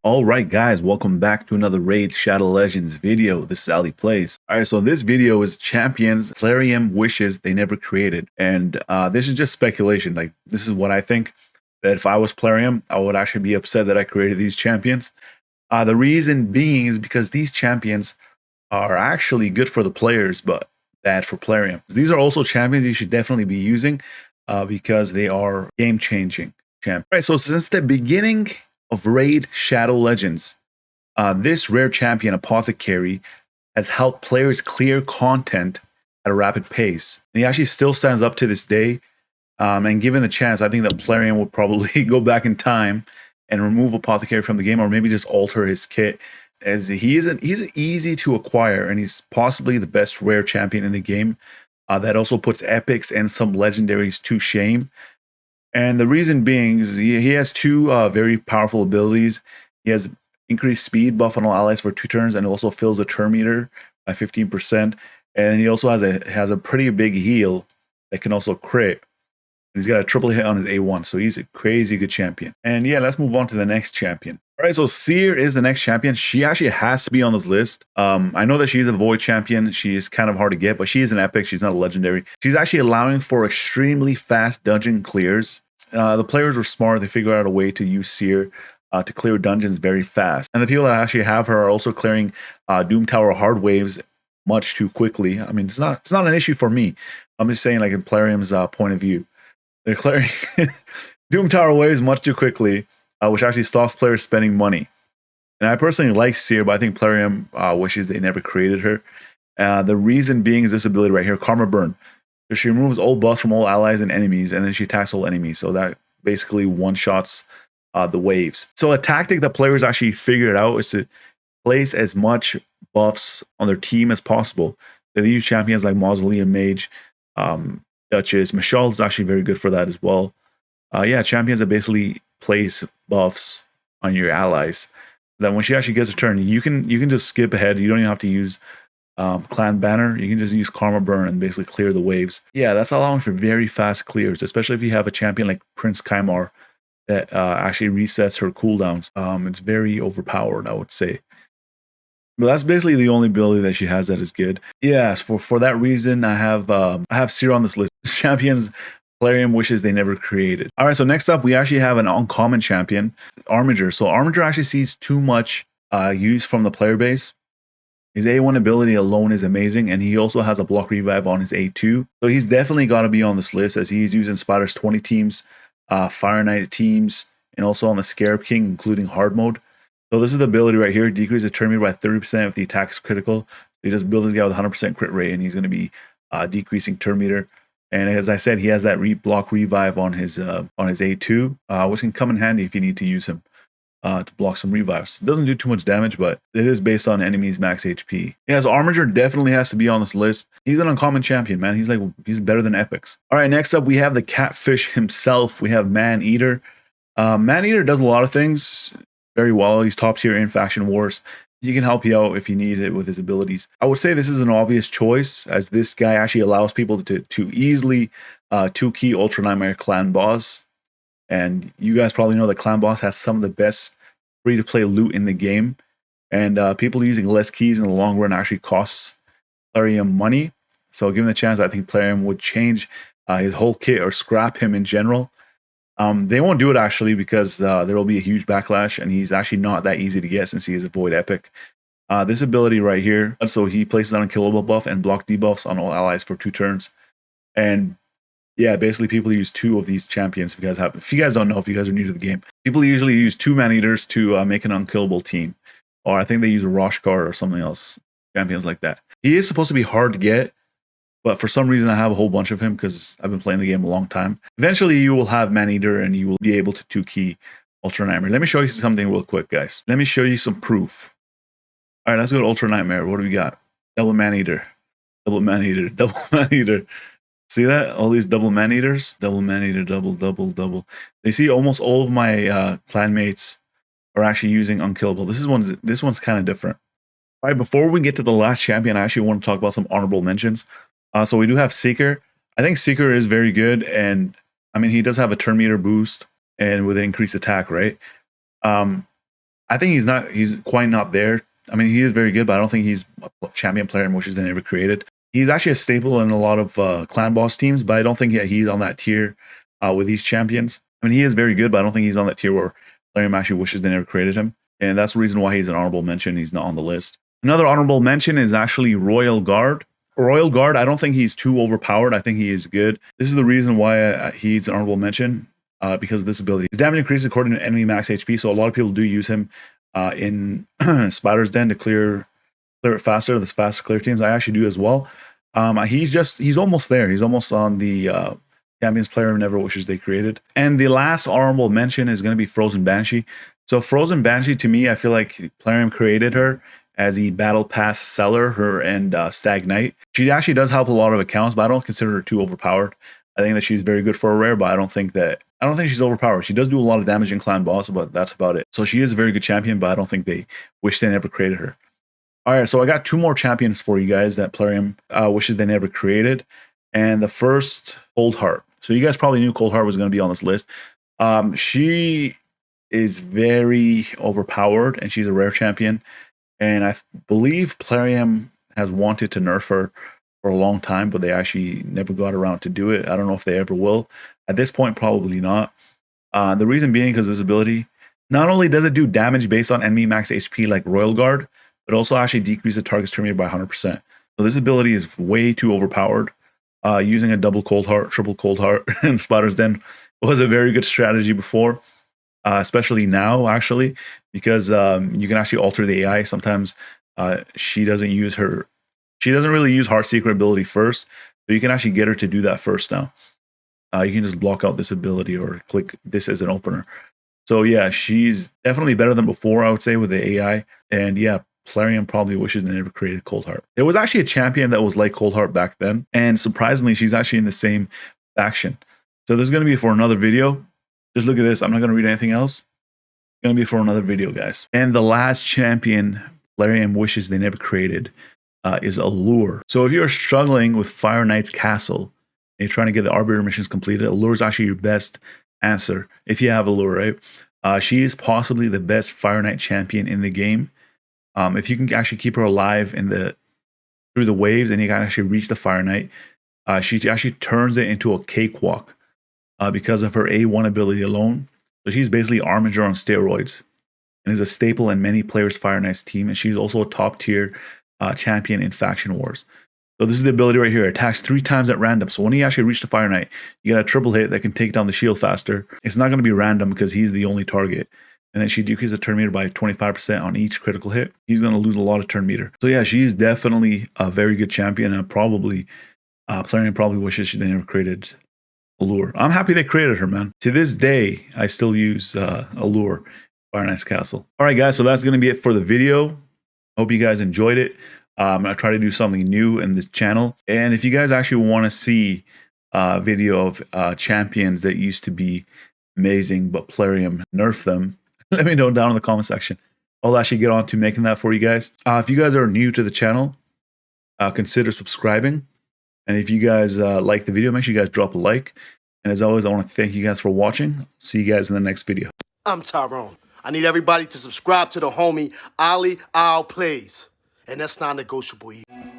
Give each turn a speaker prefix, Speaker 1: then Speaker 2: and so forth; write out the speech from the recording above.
Speaker 1: All right, guys, welcome back to another Raid Shadow Legends video. This is Ali Plays. All right, so this video is champions Plarium wishes they never created. And this is just speculation. Like, this is what I think, that if I was Plarium, I would actually be upset that I created these champions. The reason being is because these champions are actually good for the players, but bad for Plarium. These are also champions you should definitely be using because they are game-changing champions. All right, so since the beginning of Raid Shadow Legends, this rare champion, Apothecary, has helped players clear content at a rapid pace. And he actually still stands up to this day. And given the chance, I think that Plarium will probably go back in time and remove Apothecary from the game, or maybe just alter his kit, as he's easy to acquire, and he's possibly the best rare champion in the game. That also puts epics and some legendaries to shame. And the reason being is he has two very powerful abilities. He has increased speed buff on all allies for 2 turns, and also fills the turn meter by 15%. And he also has a pretty big heal that can also crit. He's got a triple hit on his A1, so he's a crazy good champion. And yeah, let's move on to the next champion. All right, so Seer is the next champion. She actually has to be on this list. I know that she's a void champion. She's kind of hard to get, but she is an epic. She's not a legendary. She's actually allowing for extremely fast dungeon clears. The players were smart. They figured out a way to use Seer to clear dungeons very fast. And the people that actually have her are also clearing Doom Tower hard waves much too quickly. I mean, it's not an issue for me. I'm just saying, like, in Plarium's point of view. They're clearing Doom Tower waves much too quickly, which actually stops players spending money. And I personally like Seer, but I think Plarium wishes they never created her. The reason being is this ability right here, Karma Burn. So she removes all buffs from all allies and enemies, and then she attacks all enemies. So that basically one-shots the waves. So a tactic that players actually figured out is to place as much buffs on their team as possible. They use champions like Mausoleum Mage, Duchess. Michelle is actually very good for that as well. Yeah, champions that basically place buffs on your allies. Then when she actually gets a turn, you can just skip ahead. You don't even have to use Clan Banner. You can just use Karma Burn and basically clear the waves. Yeah, that's allowing for very fast clears, especially if you have a champion like Prince Kaimar that actually resets her cooldowns. It's very overpowered, I would say. But that's basically the only ability that she has that is good. Yes, for that reason, I have Seer on this list. Champions Plarium wishes they never created. All right, so next up, we actually have an uncommon champion, Armiger. So Armiger actually sees too much use from the player base. His A1 ability alone is amazing, and he also has a block revive on his A2. So he's definitely got to be on this list, as he's using Spider's 20 teams, Fire Knight teams, and also on the Scarab King, including hard mode. So this is the ability right here, decrease the turn meter by 30% if the attack is critical. He just build this guy with 100% crit rate, and he's going to be decreasing turn meter. And as I said, he has that block revive on his A2, which can come in handy if you need to use him to block some revives. It doesn't do too much damage, but it is based on enemies' max HP. Yeah, so Armiger definitely has to be on this list. He's an uncommon champion, man. He's better than epics. All right, next up we have the catfish himself. We have Maneater. Maneater does a lot of things very well. He's top tier in faction wars. He can help you out if you need it with his abilities. I would say this is an obvious choice, as this guy actually allows people to easily 2-key Ultra Nightmare Clan Boss. And you guys probably know that Clan Boss has some of the best free-to-play loot in the game. And people using less keys in the long run actually costs Plarium money. So given the chance, I think Plarium would change his whole kit or scrap him in general. They won't do it actually, because there will be a huge backlash, and he's actually not that easy to get since he is a void epic. This ability right here, so he places an unkillable buff and block debuffs on all allies for 2 turns. And yeah, basically people use 2 of these champions. If you guys don't know, if you guys are new to the game, people usually use 2 Maneaters to make an unkillable team. Or I think they use a Roshkar or something else, champions like that. He is supposed to be hard to get, but for some reason I have a whole bunch of him because I've been playing the game a long time. Eventually you will have Maneater and you will be able to 2-key Ultra Nightmare. Let me show you something real quick, guys. Let me show you some proof. All right, let's go to Ultra Nightmare. What do we got? Double Maneater. Double Maneater. Double Maneater. See that? All these double Maneaters. Double Maneater. Double, double, double. You see almost all of my clanmates are actually using unkillable. This one's kind of different. All right, before we get to the last champion, I actually want to talk about some honorable mentions. So we do have Seeker. I think Seeker is very good, and I mean, he does have a turn meter boost and with an increased attack, right? I think he's quite not there. I mean, he is very good, but I don't think he's a champion player in wishes they never created. He's actually a staple in a lot of clan boss teams, but I don't think he's on that tier with these champions. I mean, he is very good, but I don't think he's on that tier where Plarium actually wishes they never created him. And that's the reason why he's an honorable mention. He's not on the list. Another honorable mention is actually Royal Guard. Royal Guard, I don't think he's too overpowered. I think he is good. This is the reason why he's an honorable mention, because of this ability. His damage increases according to enemy max HP, so a lot of people do use him in Spider's Den to clear it faster. This fast clear teams, I actually do as well. He's almost there. He's almost on the Champions Player never wishes they created. And the last honorable mention is going to be Frozen Banshee. So Frozen Banshee, to me, I feel like Plarium created her as a battle pass seller, her and Stag Knight. She actually does help a lot of accounts, but I don't consider her too overpowered. I think that she's very good for a rare, but I don't think she's overpowered. She does do a lot of damage in clan boss, but that's about it. So she is a very good champion, but I don't think they wish they never created her. All right, so I got 2 more champions for you guys that Plarium wishes they never created. And the first, Coldheart. So you guys probably knew Coldheart was going to be on this list. She is very overpowered, and she's a rare champion. And I believe Plarium has wanted to nerf her for a long time, but they actually never got around to do it. I don't know if they ever will. At this point, probably not. The reason being because this ability, not only does it do damage based on enemy max HP like Royal Guard, but also actually decreases the target's turn meter by 100%. So this ability is way too overpowered. Using a double Coldheart, triple Coldheart in Spider's Den was a very good strategy before. Especially now, actually, because you can actually alter the AI. Sometimes she doesn't really use Heart Secret ability first, but you can actually get her to do that first now. You can just block out this ability or click this as an opener. So yeah, she's definitely better than before, I would say, with the AI. And yeah, Plarium probably wishes they never created Coldheart. There was actually a champion that was like Coldheart back then, and surprisingly, she's actually in the same faction. So this is going to be for another video. Just look at this. I'm not going to read anything else. It's going to be for another video, guys. And the last champion Plarium wishes they never created is Allure. So if you're struggling with Fire Knight's Castle and you're trying to get the Armiger missions completed, Allure is actually your best answer if you have Allure, right? She is possibly the best Fire Knight champion in the game. If you can actually keep her alive through the waves and you can actually reach the Fire Knight, she actually turns it into a cakewalk. Because of her A1 ability alone. So she's basically Armiger on steroids and is a staple in many players' Fire Knight's team. And she's also a top tier champion in faction wars. So this is the ability right here. It attacks 3 times at random. So when you actually reach the Fire Knight, you get a triple hit that can take down the shield faster. It's not going to be random because he's the only target. And then she decreases the turn meter by 25% on each critical hit. He's going to lose a lot of turn meter. So yeah, she's definitely a very good champion. And probably, Plarium probably wishes they never created Allure. I'm happy they created her, man. To this day, I still use Allure, Fire Knight's Castle. All right, guys, so that's going to be it for the video. Hope you guys enjoyed it. I try to do something new in this channel. And if you guys actually want to see a video of champions that used to be amazing, but Plarium nerfed them, let me know down in the comment section. I'll actually get on to making that for you guys. If you guys are new to the channel, consider subscribing. And if you guys like the video, make sure you guys drop a like. And as always, I want to thank you guys for watching. See you guys in the next video.
Speaker 2: I'm Tyrone. I need everybody to subscribe to the homie Ali Al Plays. And that's non-negotiable either.